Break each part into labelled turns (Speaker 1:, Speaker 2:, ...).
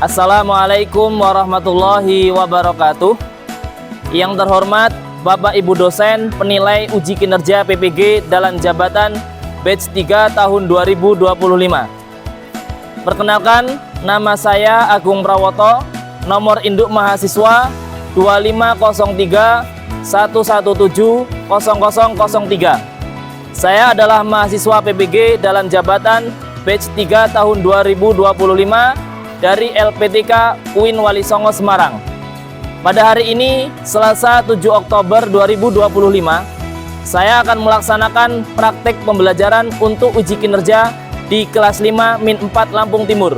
Speaker 1: Assalamualaikum warahmatullahi wabarakatuh. Yang terhormat Bapak Ibu dosen penilai uji kinerja PPG dalam jabatan batch 3 tahun 2025. Perkenalkan, nama saya Agung Prawoto, nomor induk mahasiswa 2503 117 0003. Saya adalah mahasiswa PPG dalam jabatan batch 3 tahun 2025 dari LPTK UIN Wali Songo Semarang. Pada hari ini, Selasa 7 Oktober 2025, saya akan melaksanakan praktek pembelajaran untuk uji kinerja di kelas 5-4 Lampung Timur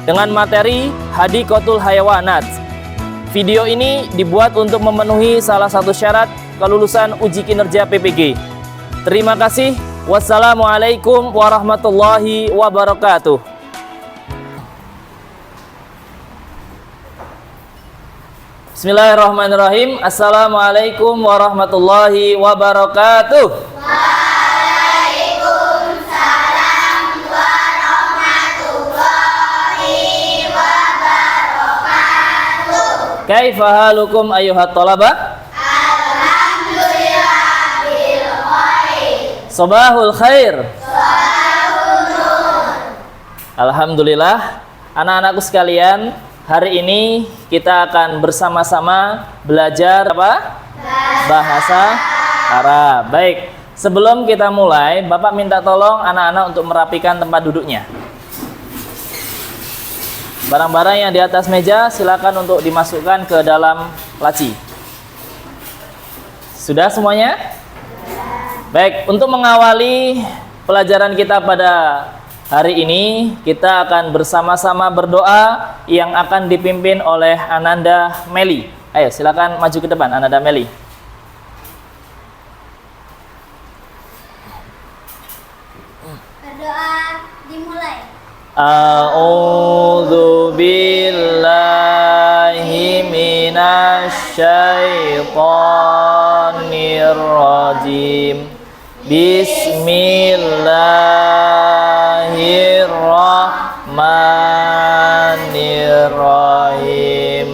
Speaker 1: dengan materi Hadikotul Hayawanat. Video ini dibuat untuk memenuhi salah satu syarat kelulusan uji kinerja PPG. Terima kasih. Wassalamualaikum warahmatullahi wabarakatuh. Bismillahirrahmanirrahim. Assalamualaikum warahmatullahi wabarakatuh.
Speaker 2: Waalaikumsalam warahmatullahi wabarakatuh.
Speaker 1: Kaifa halukum ayyuhat thalabah?
Speaker 2: Alhamdulillah bil khair.
Speaker 1: Sabahul khair.
Speaker 2: Sabahun nur.
Speaker 1: Alhamdulillah, anak-anakku sekalian, hari ini kita akan bersama-sama belajar apa? Bahasa Arab. Baik, sebelum kita mulai, Bapak minta tolong anak-anak untuk merapikan tempat duduknya. Barang-barang yang di atas meja silakan untuk dimasukkan ke dalam laci. Sudah semuanya? Baik, untuk mengawali pelajaran kita pada hari ini, kita akan bersama-sama berdoa yang akan dipimpin oleh Ananda Meli. Ayo, silakan maju ke depan, Ananda Meli.
Speaker 2: Berdoa dimulai.
Speaker 1: A'udzu billahi minasyaitonir rajim. Bismillahirrahmanirrahim.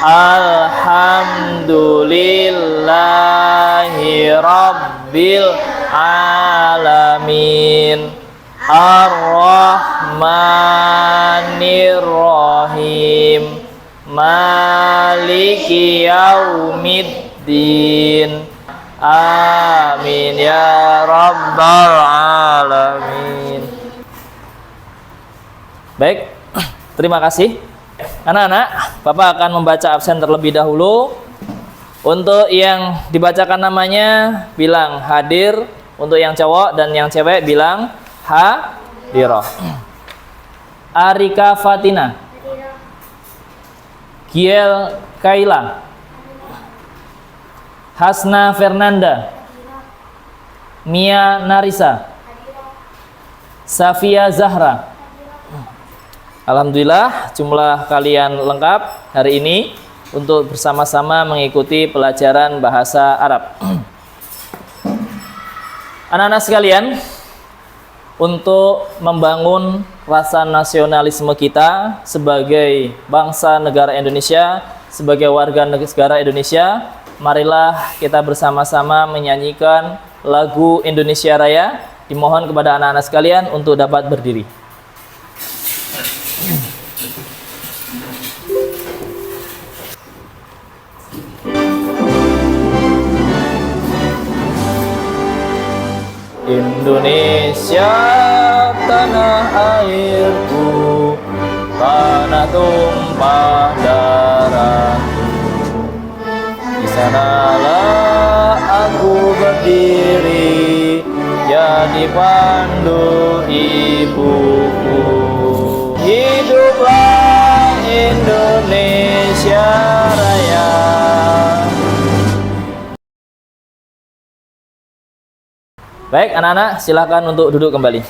Speaker 1: Alhamdulillahi rabbil alamin. Ar-Rahmanir-Rahim. Maliki yaumiddin. Amin ya rabbal alamin. Baik, terima kasih. Anak-anak, Bapak akan membaca absen terlebih dahulu. Untuk yang dibacakan namanya bilang hadir, untuk yang cowok dan yang cewek bilang hadirah. Arika Fatina, Giel Kaila, Hasna Fernanda, Mia Narisa, Safia Zahra. Alhamdulillah, jumlah kalian lengkap hari ini untuk bersama-sama mengikuti pelajaran bahasa Arab. Anak-anak sekalian, untuk membangun rasa nasionalisme kita sebagai bangsa negara Indonesia, sebagai warga negara Indonesia, marilah kita bersama-sama menyanyikan lagu Indonesia Raya. Dimohon kepada anak-anak sekalian untuk dapat berdiri. Indonesia tanah airku, tanah tumpah darahku. Di sanalah aku berdiri, jadi pandu ibuku. Hiduplah Indonesia Raya. Baik, anak-anak, silakan untuk duduk kembali.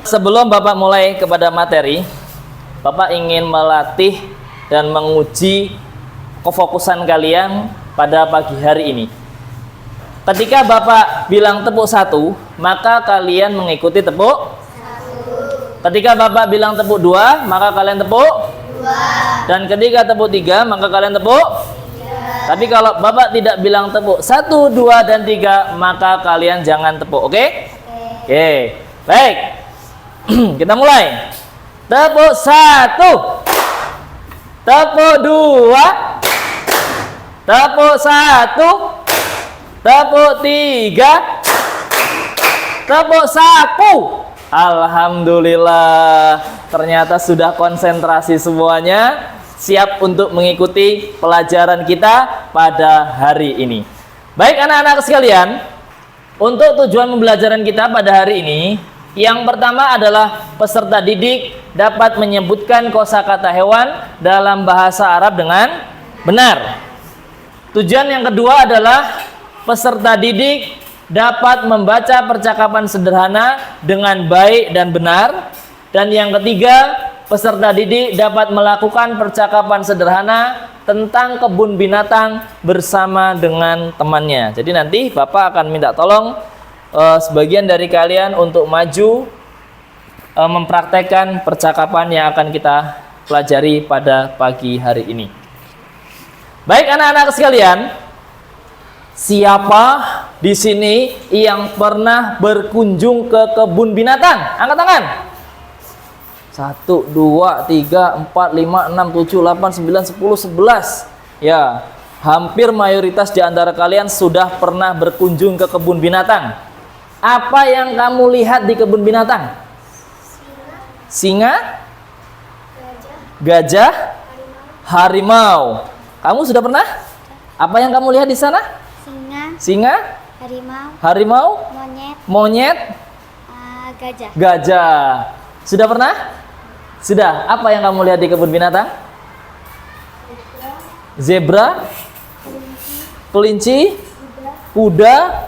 Speaker 1: Sebelum Bapak mulai kepada materi, Bapak ingin melatih dan menguji kefokusan kalian pada pagi hari ini. Ketika Bapak bilang tepuk 1, maka kalian mengikuti tepuk 1. Ketika Bapak bilang tepuk 2, maka kalian tepuk 2. Dan ketika tepuk 3, maka kalian tepuk 3. Tapi kalau Bapak tidak bilang tepuk 1, 2, dan 3, maka kalian jangan tepuk. Oke? Oke. Baik. Kita mulai. Tepuk 1. Tepuk 2. Tepuk 1. Tepuk 3. Tepuk 1. Alhamdulillah, ternyata sudah konsentrasi semuanya, siap untuk mengikuti pelajaran kita pada hari ini. Baik anak-anak sekalian, untuk tujuan pembelajaran kita pada hari ini, yang pertama adalah peserta didik dapat menyebutkan kosakata hewan dalam bahasa Arab dengan benar. Tujuan yang kedua adalah peserta didik dapat membaca percakapan sederhana dengan baik dan benar. Dan yang ketiga, peserta didik dapat melakukan percakapan sederhana tentang kebun binatang bersama dengan temannya. Jadi nanti Bapak akan minta tolong sebagian dari kalian untuk maju mempraktekkan percakapan yang akan kita pelajari pada pagi hari ini. Baik anak-anak sekalian, siapa di sini yang pernah berkunjung ke kebun binatang? Angkat tangan. 1, 2, 3, 4, 5, 6, 7, 8, 9, 10, 11. Ya, hampir mayoritas di antara kalian sudah pernah berkunjung ke kebun binatang. Apa yang kamu lihat di kebun binatang? Singa? Gajah? Harimau. Kamu sudah pernah? Apa yang kamu lihat di sana? Singa? Harimau? Monyet?
Speaker 2: Gajah.
Speaker 1: Gajah. Sudah pernah? Sudah. Apa yang kamu lihat di kebun binatang? Zebra? Kelinci? Kuda?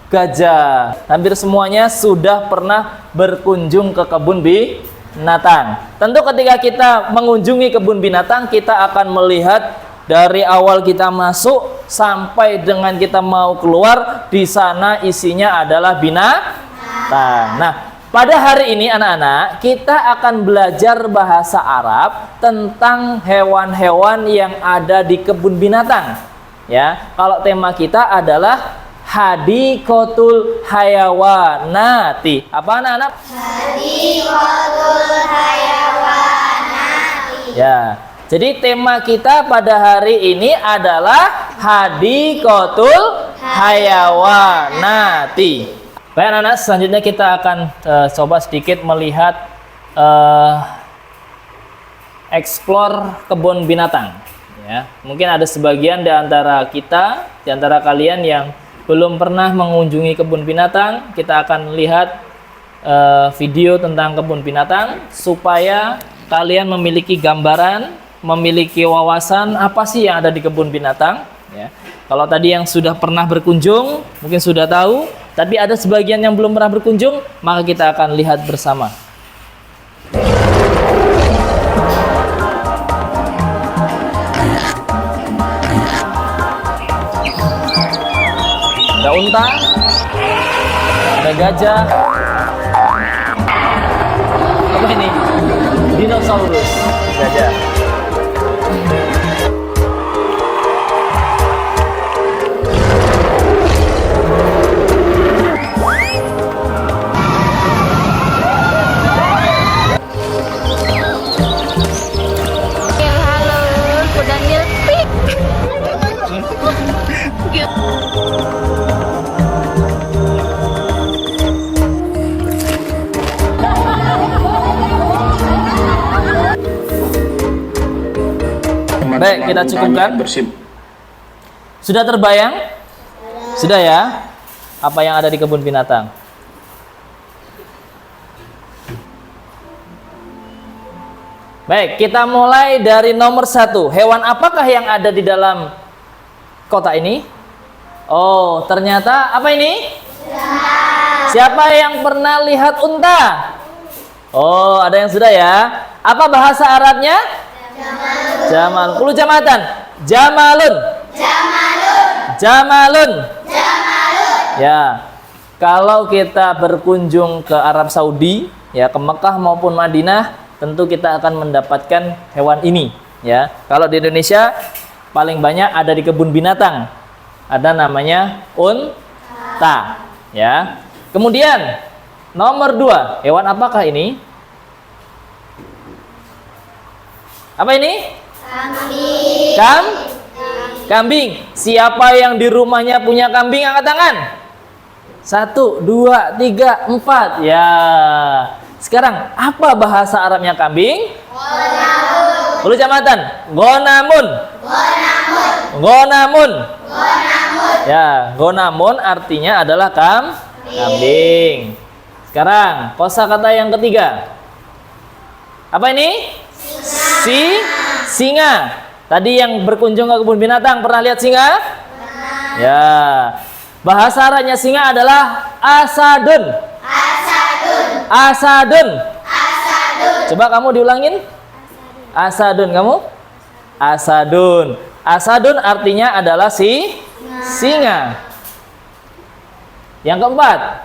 Speaker 1: Gajah. Hampir semuanya sudah pernah berkunjung ke kebun binatang. Tentu ketika kita mengunjungi kebun binatang, kita akan melihat dari awal kita masuk sampai dengan kita mau keluar, di sana isinya adalah binatang. Nah, pada hari ini anak-anak, kita akan belajar bahasa Arab tentang hewan-hewan yang ada di kebun binatang. Ya, kalau tema kita adalah Hadikotul Hayawanati. Apa anak-anak? Hadikotul Hayawanati. Ya. Jadi tema kita pada hari ini adalah Hadikotul Hayawanati. Baik anak-anak, selanjutnya kita akan coba sedikit melihat explore kebun binatang. Ya, mungkin ada sebagian di antara kita, di antara kalian yang belum pernah mengunjungi kebun binatang. Kita akan lihat video tentang kebun binatang supaya kalian memiliki gambaran, memiliki wawasan apa sih yang ada di kebun binatang. Ya. Kalau tadi yang sudah pernah berkunjung mungkin sudah tahu, tapi ada sebagian yang belum pernah berkunjung, maka kita akan lihat bersama. Ada unta, ada gajah, apa ini? Dinosaurus, gajah.
Speaker 2: Halo, kuda milpik.
Speaker 1: Baik, kita cukupkan. Sudah terbayang? Sudah ya? Apa yang ada di kebun binatang? Baik, kita mulai dari nomor 1. Hewan apakah yang ada di dalam kota ini? Oh, ternyata apa ini? Siapa yang pernah lihat unta? Oh, ada yang sudah ya? Apa bahasa Arabnya? Jamal. Kulu jamatan. Jamalun. Jamalun. Jamalun. Jamalun. Ya. kalau kita berkunjung ke Arab Saudi, ya ke Mekah maupun Madinah, tentu kita akan mendapatkan hewan ini, ya. Kalau di Indonesia paling banyak ada di kebun binatang. Ada namanya unta, ya. Kemudian nomor 2, hewan apakah ini? Apa ini? Kambing. Siapa yang di rumahnya punya kambing, angkat tangan. 1, 2, 3, 4. Ya. Sekarang apa bahasa Arabnya kambing? Gonamun. Jamatan. Gonamun. Ya, gonamun artinya adalah kambing. Sekarang kosakata yang ketiga. Apa ini? Singa. Tadi yang berkunjung ke kebun binatang pernah lihat singa? Ya. Bahasa Arabnya singa adalah asadun. Coba kamu diulangin. Asadun, kamu? Asadun artinya adalah singa. Yang keempat.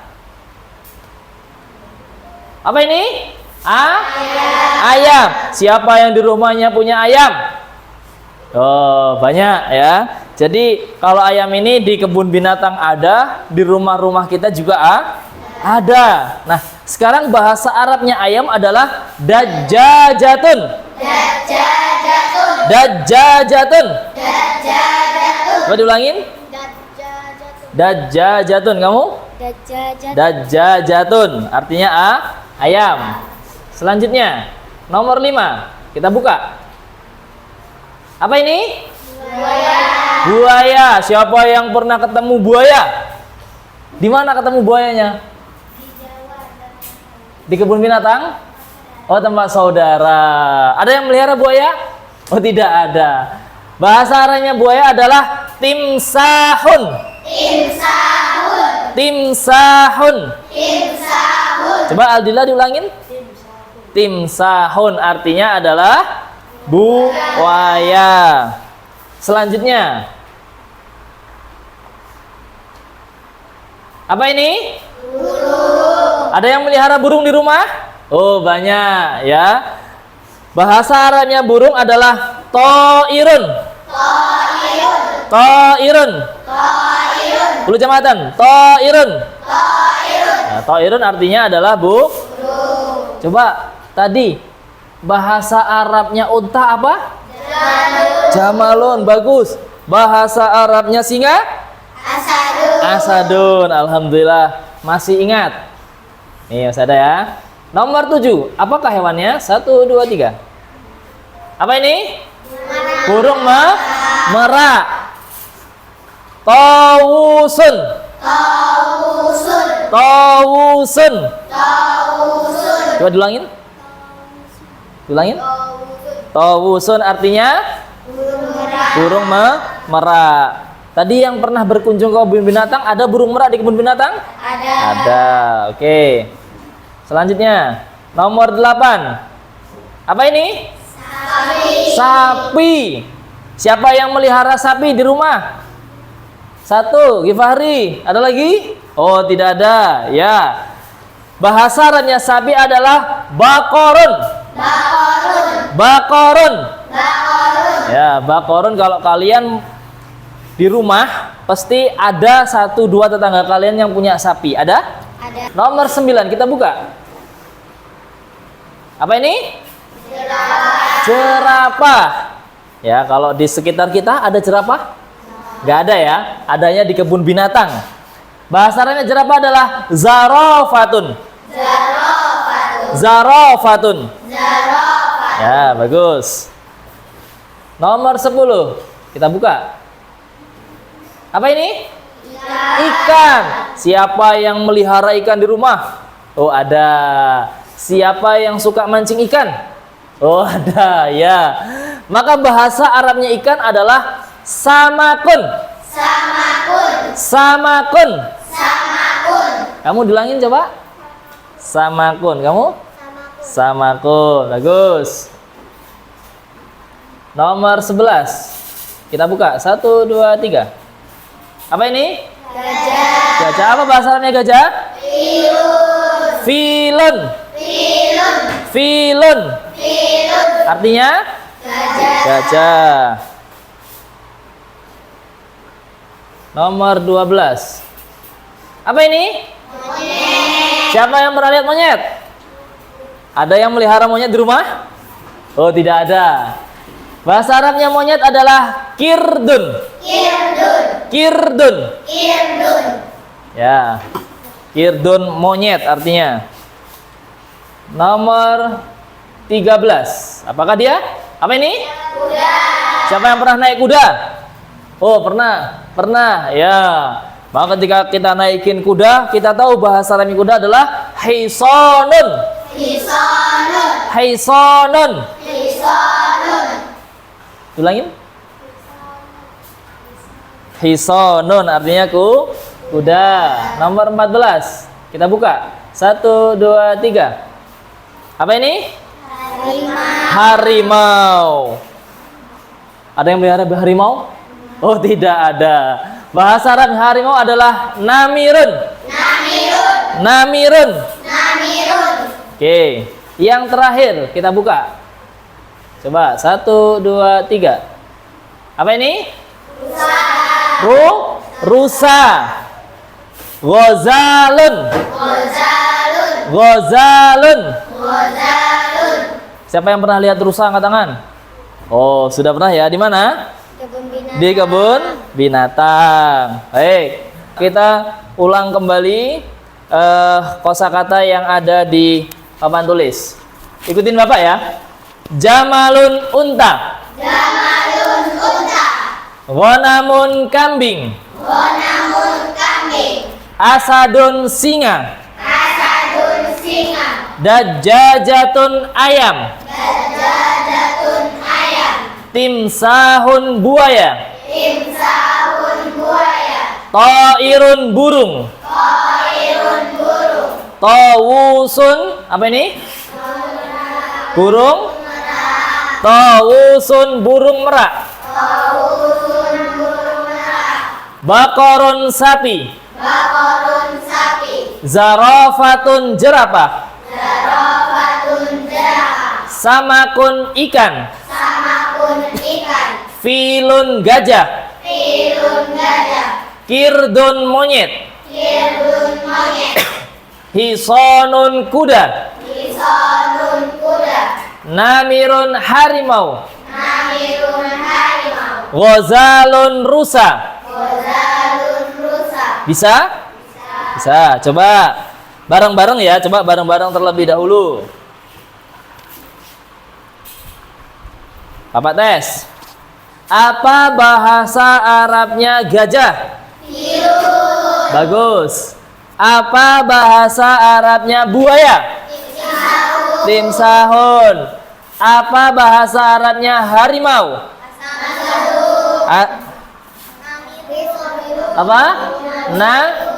Speaker 1: Apa ini? Ayam. Siapa yang di rumahnya punya ayam? Oh, banyak ya. Jadi kalau ayam ini di kebun binatang ada, di rumah-rumah kita juga ada. Nah, sekarang bahasa Arabnya ayam adalah dajjajatun. Coba diulangin. Dajjajatun, kamu? Dajjajatun artinya ayam. Selanjutnya nomor 5, kita buka. Apa ini? Buaya. Siapa yang pernah ketemu buaya? Di mana ketemu buayanya? Di kebun binatang? Oh, tempat saudara. Ada yang melihara buaya? Oh, tidak ada. Bahasa Arabnya buaya adalah timsahun. Coba Aldila diulangin. Timsahun artinya adalah buaya. Selanjutnya. Apa ini? Burung. Ada yang melihara burung di rumah? Oh, banyak ya. Bahasa Arabnya burung adalah ta'irun. Bulu jamatan. Ta'irun. Nah, ta'irun artinya adalah burung. Coba tadi bahasa Arabnya unta apa? Jamalun. Bagus. Bahasa Arabnya singa? Asadun. Alhamdulillah masih ingat. Nih, masih ada ya. Nomor 7. Apakah hewannya? 1, 2, 3. Apa ini? Burung merak. Tawusun. Coba diulangin. Tawusun artinya burung merak. Tadi yang pernah berkunjung ke kebun binatang, ada burung merak di kebun binatang? Ada. Oke. Selanjutnya, nomor 8. Apa ini? Sapi. Siapa yang melihara sapi di rumah? 1, Gifahri. Ada lagi? Oh, tidak ada. Ya. Bahasa Arabnya sapi adalah bakorun. Ya, bakorun kalau kalian di rumah pasti ada 1, 2 tetangga kalian yang punya sapi. Ada? Nomor 9 kita buka. Apa ini? Jerapah. Ya, kalau di sekitar kita ada jerapah? Nggak ada ya. Adanya di kebun binatang. Bahasa Arabnya jerapah adalah zarafatun. Ya, bagus. Nomor 10 kita buka. Apa ini? Ikan. Siapa yang melihara ikan di rumah? Oh, ada. Siapa yang suka mancing ikan? Oh, ada ya. Maka bahasa Arabnya ikan adalah samakun. Kamu bilangin coba. Samakun. Kamu? Samakun. Bagus. Nomor 11. Kita buka. 1, 2, 3. Apa ini? Gajah apa bahasa Arabnya gajah? Filun. Filun. Artinya? Gajah. Nomor 12. Apa ini? Monyet. Siapa yang pernah lihat monyet? Ada yang melihara monyet di rumah? Oh, tidak ada. Bahasa Arabnya monyet adalah kirdun. Kirdun. Ya. Kirdun monyet artinya. Nomor 13. Apakah dia? Apa ini? Kuda. Siapa yang pernah naik kuda? Oh, pernah. Pernah. Ya. Maka ketika kita naikin kuda, kita tahu bahasa Arab kuda adalah hisonun. Hisonun. Ulangin. Hisonun artinya kuda. Nomor 14. Kita buka. 1, 2, 3. Apa ini? Harimau. Ada yang melihara harimau? Oh, tidak ada. Bahasa Arab harimau adalah namirun. Oke. Yang terakhir kita buka. Coba 1, 2, 3. Apa ini? Rusa. Ghazalun. Siapa yang pernah lihat rusa angkat tangan? Oh, sudah pernah ya? Di mana? Di kebun binatang. Baik, kita ulang kembali kosakata yang ada di papan tulis. Ikutin Bapak ya. Jamalun unta. Ghanamun kambing. Asadun singa. Dajjajatun ayam. Timsahun buaya. Ta'irun burung. Tawusun apa ini? Burung. Tawusun burung merak. Bakorun sapi. Zarafatun jerapah. Samakun ikan. Filun gajah. Kirdun monyet. Hisonun kuda. Namirun harimau. Ghazalun rusa. Bisa? Bisa. Coba bareng-bareng ya. Coba bareng-bareng terlebih dahulu. Bapak tes. Apa bahasa Arabnya gajah? Bagus. Apa bahasa Arabnya buaya? Timsahun. Apa bahasa Arabnya harimau? Apa?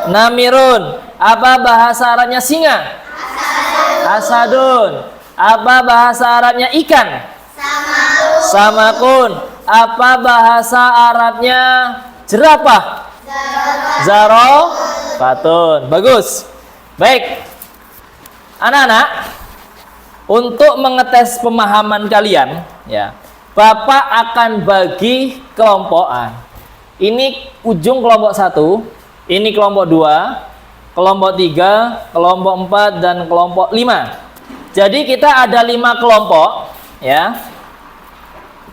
Speaker 1: Namirun. Apa bahasa Arabnya singa? Asadun. Apa bahasa Arabnya ikan? Samakun. Apa bahasa Arabnya jerapah? Zarafatun. Bagus. Baik. Anak-anak, untuk mengetes pemahaman kalian, ya, Bapak akan bagi kelompokan. Ini ujung kelompok 1, ini kelompok 2, kelompok 3, kelompok 4, dan kelompok 5. Jadi kita ada 5 kelompok, ya.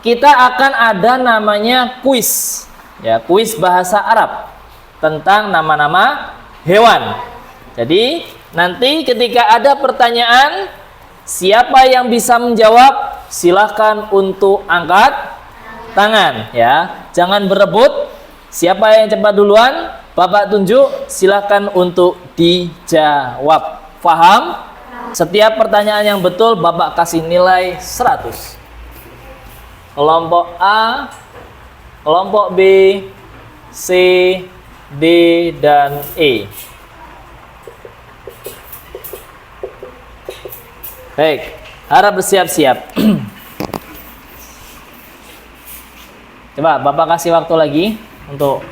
Speaker 1: Kita akan ada namanya kuis, ya, kuis bahasa Arab tentang nama-nama hewan. Jadi nanti ketika ada pertanyaan, siapa yang bisa menjawab, silahkan untuk angkat tangan, ya. Jangan berebut. Siapa yang cepat duluan, Bapak tunjuk, silahkan untuk dijawab. Paham? Setiap pertanyaan yang betul Bapak kasih nilai 100. Kelompok A, kelompok B, C, D, dan E. Baik, harap bersiap-siap. Coba Bapak kasih waktu lagi untuk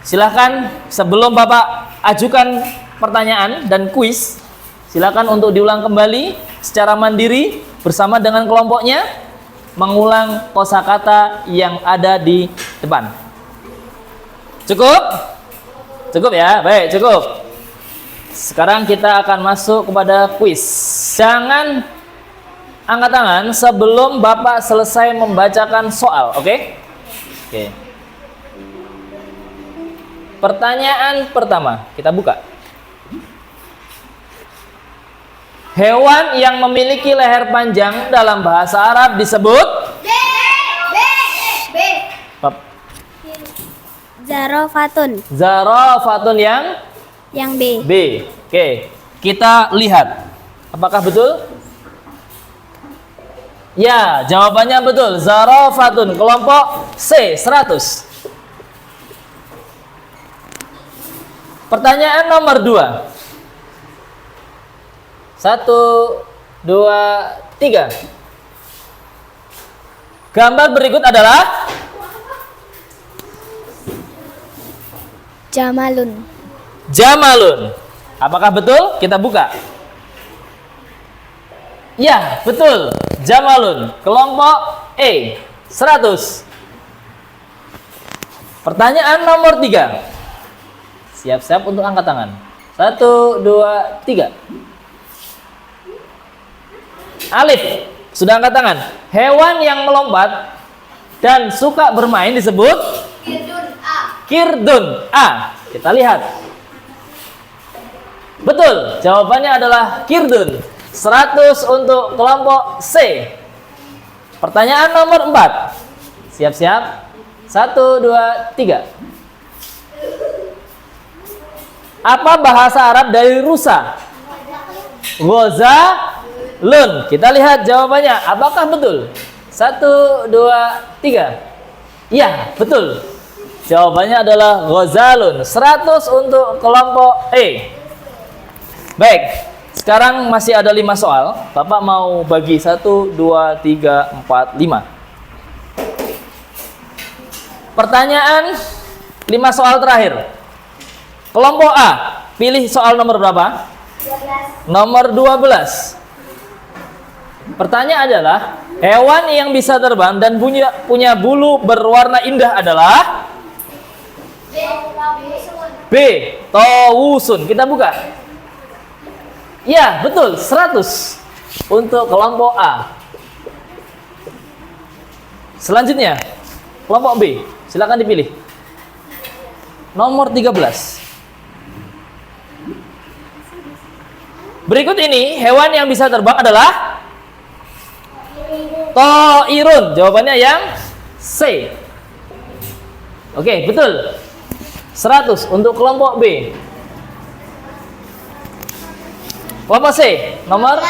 Speaker 1: silahkan sebelum Bapak ajukan pertanyaan dan kuis. Silakan untuk diulang kembali secara mandiri bersama dengan kelompoknya, mengulang kosakata yang ada di depan. Cukup? Cukup ya? Baik, cukup. Sekarang kita akan masuk kepada kuis. Jangan angkat tangan sebelum Bapak selesai membacakan soal, oke? Oke. Pertanyaan pertama, kita buka. Hewan yang memiliki leher panjang dalam bahasa Arab disebut
Speaker 2: Zarafatun.
Speaker 1: Zarafatun
Speaker 2: Yang B.
Speaker 1: B. Oke, kita lihat. Apakah betul? Ya, jawabannya betul. Zarafatun, kelompok C, 100. Pertanyaan nomor 2. 1, 2, 3. Gambar berikut adalah
Speaker 2: Jamalun.
Speaker 1: Jamalun. Apakah betul? Kita buka. Ya, betul. Jamalun, kelompok E, 100. Pertanyaan nomor 3. Siap-siap untuk angkat tangan. 1, 2, 3. Alif, sudah angkat tangan. Hewan yang melompat dan suka bermain disebut Kirdun A. Kita lihat. Betul, jawabannya adalah Kirdun. 100 untuk kelompok C. Pertanyaan nomor 4. Siap-siap. 1, 2, 3. Apa bahasa Arab dari rusa? Ghazalun. Kita lihat jawabannya. Apakah betul? 1, 2, 3. Iya, betul. Jawabannya adalah ghazalun. 100 untuk kelompok E. Baik, sekarang masih ada 5 soal. Bapak mau bagi 1, 2, 3, 4, 5. Pertanyaan 5 soal terakhir. Kelompok A, pilih soal nomor berapa?
Speaker 2: 12.
Speaker 1: Nomor 12. Pertanyaan adalah, hewan yang bisa terbang dan punya bulu berwarna indah adalah B. Tawusun. Kita buka. Ya, betul. 100 untuk kelompok A. Selanjutnya, kelompok B. Silakan dipilih. Nomor 13. Berikut ini, hewan yang bisa terbang adalah Ta'irun. Jawabannya yang C. Oke, betul. 100 untuk kelompok B. Kelompok C, nomor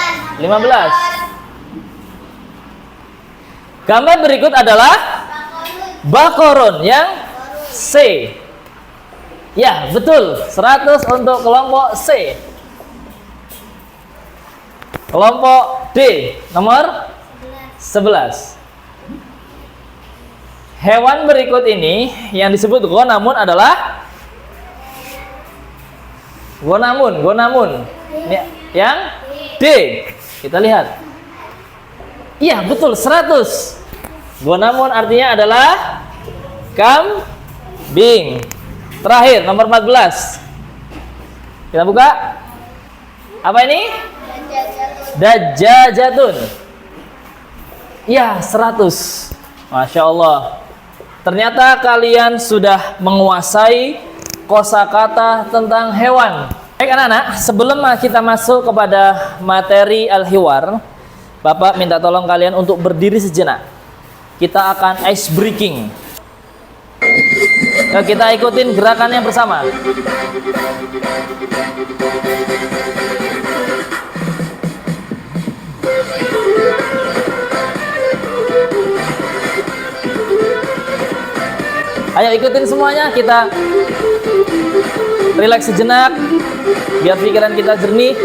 Speaker 1: 15. Gambar berikut adalah Bakorun yang C. Ya, betul. 100 untuk kelompok C. Kelompok D, nomor 11. Hewan berikut ini yang disebut gonamun adalah gonamun. Ini yang D. Kita lihat. Iya, betul. 100. Gonamun artinya adalah kambing. Terakhir, nomor 14. Kita buka. Apa ini? Dajjajatun. Iya, 100. Masya Allah. Ternyata kalian sudah menguasai kosakata tentang hewan. Baik anak-anak, sebelum kita masuk kepada materi al-hiwar, Bapak minta tolong kalian untuk berdiri sejenak. Kita akan ice breaking. Nah, kita ikutin gerakannya bersama. Ayo ikutin semuanya, kita rileks sejenak biar pikiran kita jernih.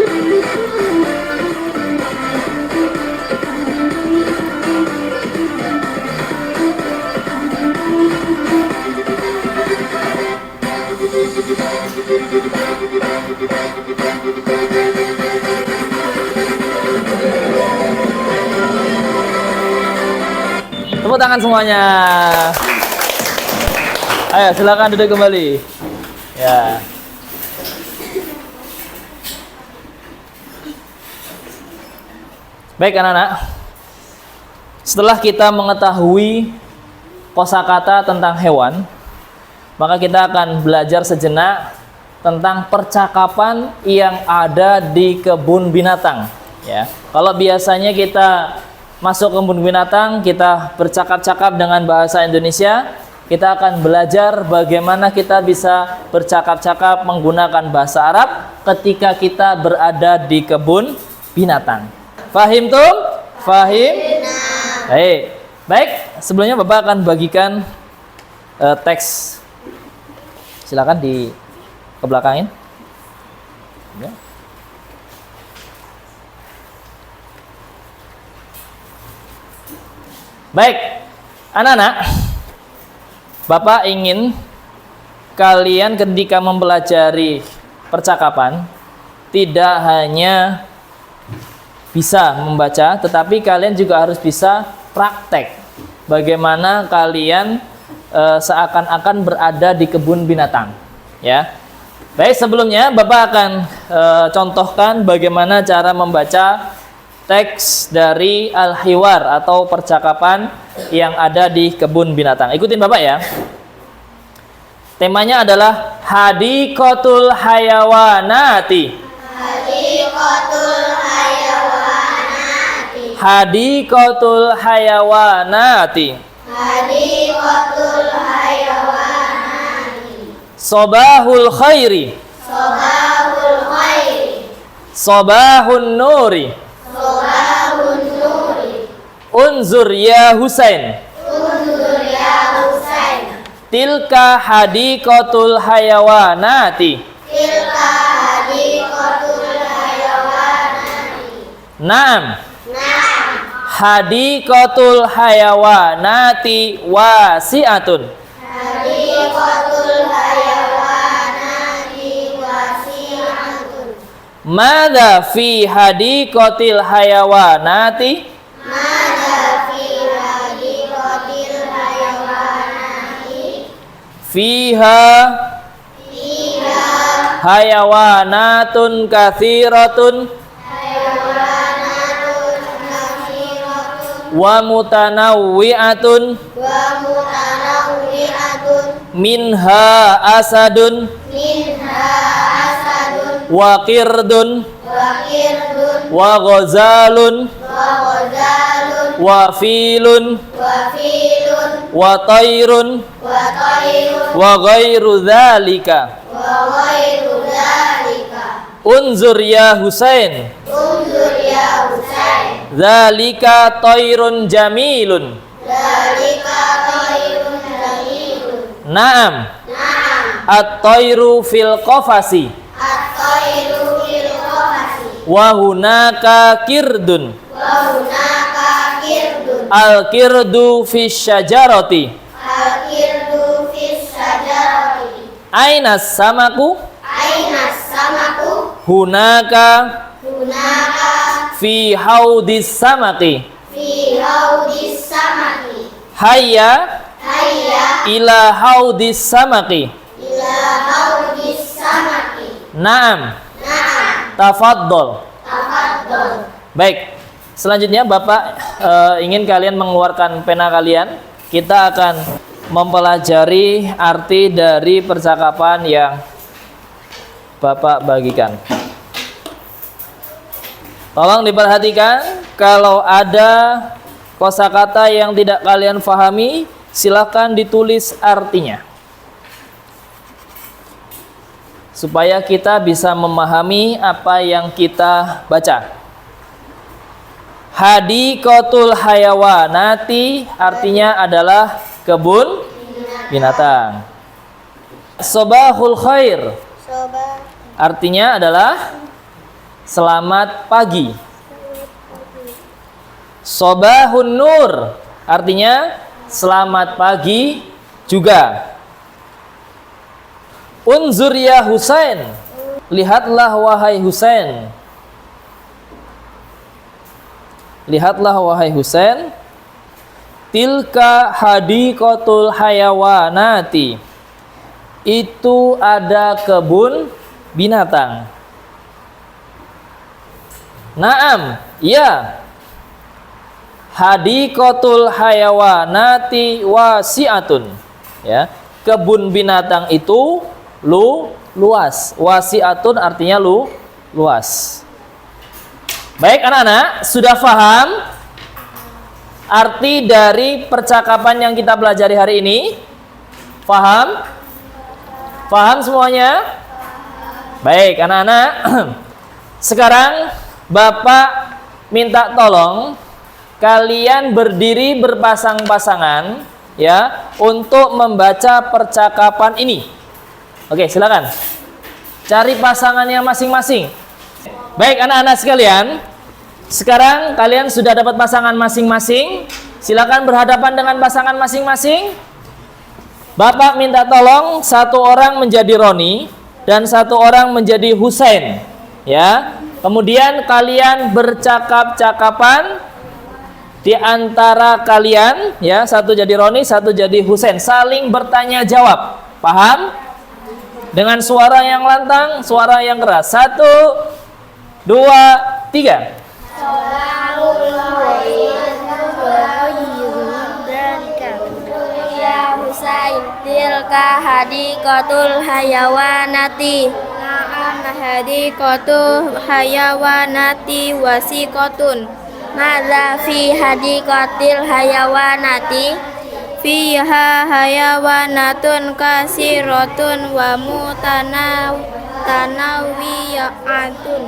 Speaker 1: Tepuk tangan semuanya. Ayo silakan duduk kembali. Ya. Baik anak-anak. Setelah kita mengetahui kosakata tentang hewan, maka kita akan belajar sejenak tentang percakapan yang ada di kebun binatang. Ya, kalau biasanya kita masuk kebun binatang, kita bercakap-cakap dengan bahasa Indonesia, kita akan belajar bagaimana kita bisa bercakap-cakap menggunakan bahasa Arab ketika kita berada di kebun binatang. Fahim tuh? Fahim? Baik, sebelumnya Bapak akan bagikan teks. Silakan ke belakangin. Ya. Baik, anak-anak, Bapak ingin kalian ketika mempelajari percakapan tidak hanya bisa membaca, tetapi kalian juga harus bisa praktek. Bagaimana kalian seakan-akan berada di kebun binatang, ya. Baik, sebelumnya Bapak akan contohkan bagaimana cara membaca teks dari al-hiwar atau percakapan yang ada di kebun binatang. Ikutin Bapak ya. Temanya adalah Hadiqatul Hayawanati. Hadiqatul Hayawanati. Hadiqatul Hayawanati. Hadiqatul Hayawanati. Sobahul khairi. Sobahul khairi. Sobahun nuri. Sobahun nuri. Unzur ya Husain. Unzur ya Husain. Tilka hadiqatul hayawanati. Tilka hadiqatul hayawanati. Naam. Naam. Hadiqatul hayawanati wasi'atun. Hadiqatul hayawanati wasi'atun. Madza fi hadiqatil hayawanati? Madza fi hadiqatil hayawanati? Fiha hayawanatun katsiratun wa mutanawwi'atun minha asadun wa qirdun wa ghazalun wa filun wa tayrun wa ghairu dzalika. Unzur ya Husain. Unzur ya Husain. Dzalika tayrun jamilun. Dzalika tayrun jamilun. Naam. Naam. At-tayru fil qafasi. At-tayru fil qafasi. Wa hunaka kirdun. Wa hunaka kirdun. Al-kirdu fis syajarati. Al-kirdu fis syajarati. Aina samaku? Aina samaku? Hunaka. Hunaka. Fi haudis samaki. Fi haudis samaki. Hayya. Hayya. Ila haudis samaki. Ila haudis samaki. Naam. Naam. Tafaddol. Tafaddol. Baik. Selanjutnya Bapak ingin kalian mengeluarkan pena kalian. Kita akan mempelajari arti dari percakapan yang Bapak bagikan. Tolong diperhatikan, kalau ada kosakata yang tidak kalian pahami, silakan ditulis artinya. Supaya kita bisa memahami apa yang kita baca. Hadiqatul hayawanati artinya adalah kebun binatang. Sobahul khair artinya adalah selamat pagi. Sobahun nur artinya selamat pagi juga. Unzur ya Husain, lihatlah wahai Husain. Lihatlah wahai Husain. Tilka hadiqatul hayawanati. Itu ada kebun binatang. Naam, ya. Hadiqatul hayawanati wasi'atun. Ya, kebun binatang itu luas. Wasi'atun artinya luas. Baik anak-anak, sudah paham arti dari percakapan yang kita pelajari hari ini? Paham? Paham semuanya? Baik anak-anak. Sekarang Bapak minta tolong kalian berdiri berpasang-pasangan ya untuk membaca percakapan ini. Oke, silakan. Cari pasangannya masing-masing. Baik anak-anak sekalian, sekarang kalian sudah dapat pasangan masing-masing. Silakan berhadapan dengan pasangan masing-masing. Bapak minta tolong satu orang menjadi Roni dan satu orang menjadi Husain. Ya. Kemudian kalian bercakap-cakapan di antara kalian, ya, satu jadi Roni, satu jadi Husain, saling bertanya jawab. Paham? Dengan suara yang lantang, suara yang keras. 1, 2, 3.
Speaker 2: Ya Husain, tilka hadiqatul hayawanati. Na'am hadiqatul hayawanati wasiqatun. Madza fi hadiqatil hayawanati? Fiha hayawanatun kasiratun wa mutanawiyatun.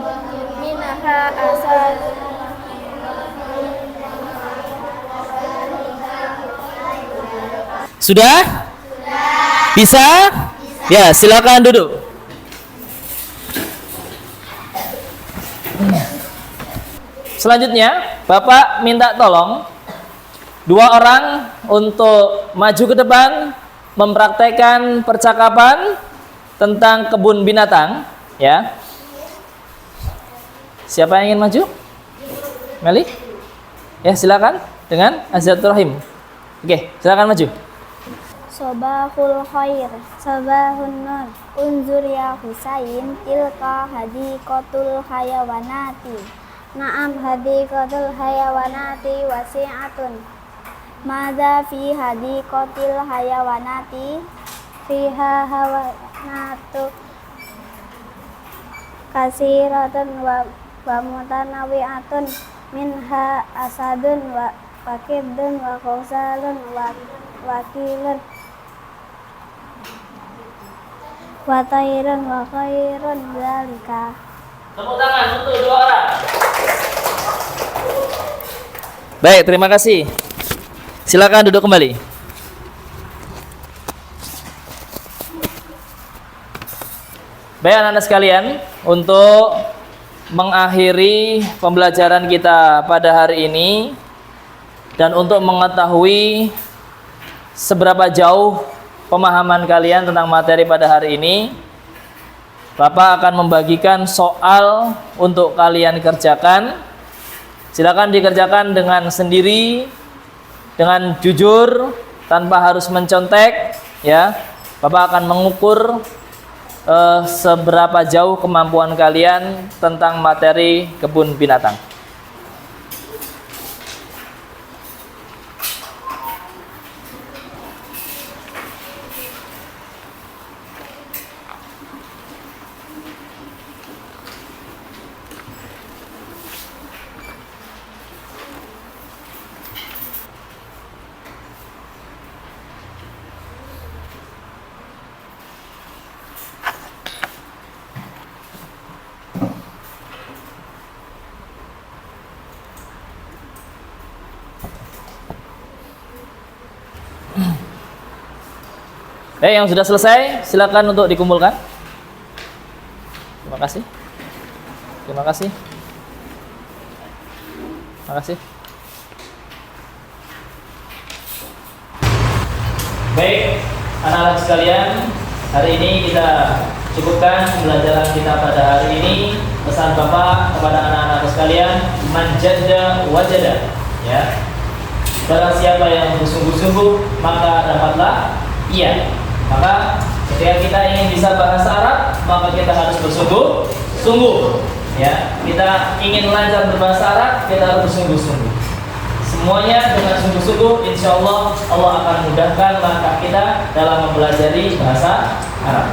Speaker 2: Minha asal.
Speaker 1: Sudah? Bisa? Ya, silakan duduk. Selanjutnya, Bapak minta tolong 2 orang untuk maju ke depan mempraktekkan percakapan tentang kebun binatang, ya. Siapa yang ingin maju? Meli? Ya, silakan dengan Azzatur Rahim. Oke, silakan maju.
Speaker 2: Sobahul khair, sobahun nur. Unzur ya Husain, tilka hadiqatul hayawanati. Naam hadiqatul hayawanati wasi'atun. Madza fi hadiqatil hayawanati? Fiha hayawanatu kasiratun wa mutanawi'atun. Minha asadun wa fakidun wa kausalun wa wakilun wa tairun wa khairun dzalika.
Speaker 1: Tepuk tangan untuk 2 orang. Baik, terima kasih. Silakan duduk kembali. Baik anak-anak sekalian, untuk mengakhiri pembelajaran kita pada hari ini dan untuk mengetahui seberapa jauh pemahaman kalian tentang materi pada hari ini, Bapak akan membagikan soal untuk kalian kerjakan. Silakan dikerjakan dengan sendiri, dengan jujur, tanpa harus mencontek, ya. Bapak akan mengukur seberapa jauh kemampuan kalian tentang materi kebun binatang. Yang sudah selesai, silakan untuk dikumpulkan. Terima kasih. Terima kasih. Terima kasih. Baik, anak-anak sekalian, hari ini kita cukupkan pembelajaran kita pada hari ini. Pesan Bapak kepada anak-anak sekalian, man jadda wajada, ya. Barang siapa yang bersungguh-sungguh maka dapatlah ia. Maka ketika kita ingin bisa bahasa Arab, maka kita harus bersungguh-sungguh, ya. Kita ingin lancar berbahasa Arab, kita harus bersungguh-sungguh. Semuanya dengan sungguh-sungguh, insya Allah Allah akan mudahkan langkah kita dalam mempelajari bahasa Arab.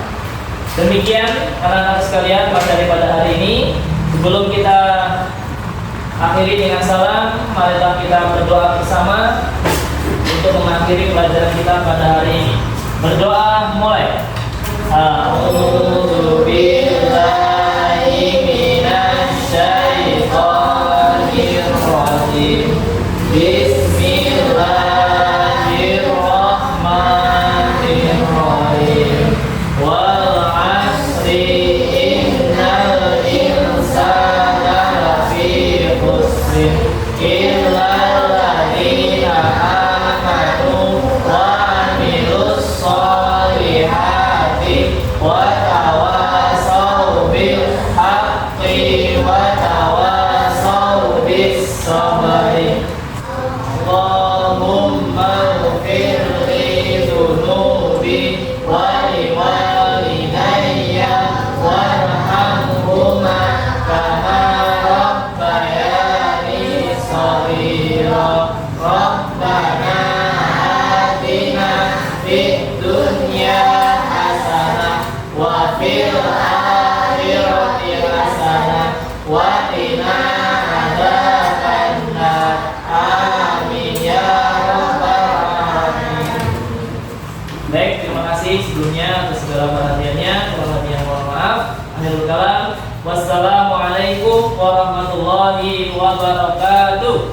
Speaker 1: Demikian anak-anak sekalian materi pada hari ini. Sebelum kita akhiri dengan salam, marilah kita berdoa bersama untuk mengakhiri pelajaran kita pada hari ini. Berdoa mulai. A'udzu billahi minasy syaithanir rajim. Bismillahirrahmanirrahim. Wal 'asri innal insana lafi khusr illa alladziina aamanu wa 'amilus shalihati wa tawassaw bil haqqi wa tawassaw bis sabri. Allahumma ighfir li dhunubi wa li walidayya warhamhuma kama rabbayani shaghira. Rabbana atina fid dunya hasanah wa fil akhirati hasanah wa qina adzabannar. Amin ya rabbal alamin. Baik, terima kasih sebelumnya atas segala perhatiannya. Kurang lebihnya mohon maaf. Akhirul kalam. Wassalamualaikum warahmatullahi wabarakatuh.